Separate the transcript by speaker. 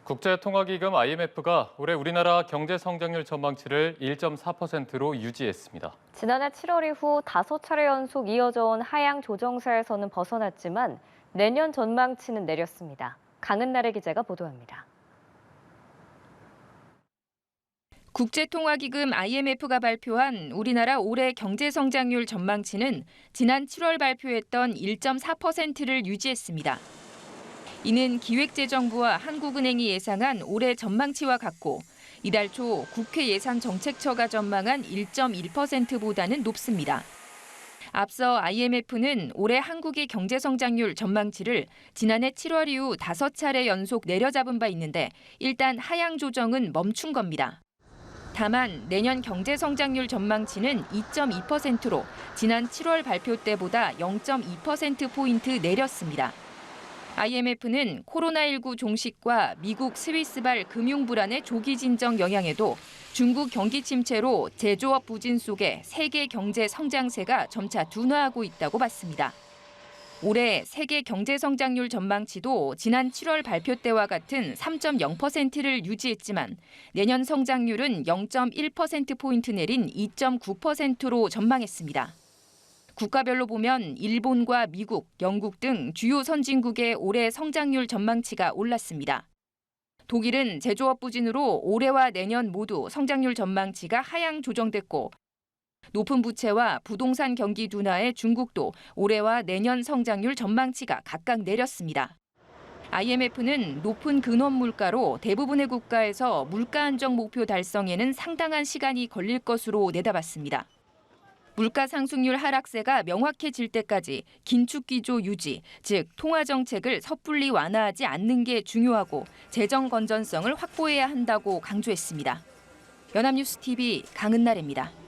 Speaker 1: 국제통화기금 IMF가 올해 우리나라 경제 성장률 전망치를 1.4%로 유지했습니다.
Speaker 2: 지난해 7월 이후 5차례 연속 이어져 온 하향 조정세에서는 벗어났지만 내년 전망치는 내렸습니다. 강은나래 기자가 보도합니다.
Speaker 3: 국제통화기금 IMF가 발표한 우리나라 올해 경제성장률 전망치는 지난 7월 발표했던 1.4%를 유지했습니다. 이는 기획재정부와 한국은행이 예상한 올해 전망치와 같고 이달 초 국회 예산정책처가 전망한 1.1%보다는 높습니다. 앞서 IMF는 올해 한국의 경제성장률 전망치를 지난해 7월 이후 5차례 연속 내려잡은 바 있는데 일단 하향 조정은 멈춘 겁니다. 다만 내년 경제성장률 전망치는 2.2%로 지난 7월 발표 때보다 0.2%포인트 내렸습니다. IMF는 코로나19 종식과 미국 스위스발 금융 불안의 조기 진정 영향에도 중국 경기 침체로 제조업 부진 속에 세계 경제 성장세가 점차 둔화하고 있다고 봤습니다. 올해 세계 경제 성장률 전망치도 지난 7월 발표 때와 같은 3.0%를 유지했지만 내년 성장률은 0.1%포인트 내린 2.9%로 전망했습니다. 국가별로 보면 일본과 미국, 영국 등 주요 선진국의 올해 성장률 전망치가 올랐습니다. 독일은 제조업 부진으로 올해와 내년 모두 성장률 전망치가 하향 조정됐고 높은 부채와 부동산 경기 둔화의 중국도 올해와 내년 성장률 전망치가 각각 내렸습니다. IMF는 높은 근원 물가로 대부분의 국가에서 물가 안정 목표 달성에는 상당한 시간이 걸릴 것으로 내다봤습니다. 물가 상승률 하락세가 명확해질 때까지 긴축 기조 유지, 즉 통화 정책을 섣불리 완화하지 않는 게 중요하고 재정 건전성을 확보해야 한다고 강조했습니다. 연합뉴스 TV 강은나래입니다.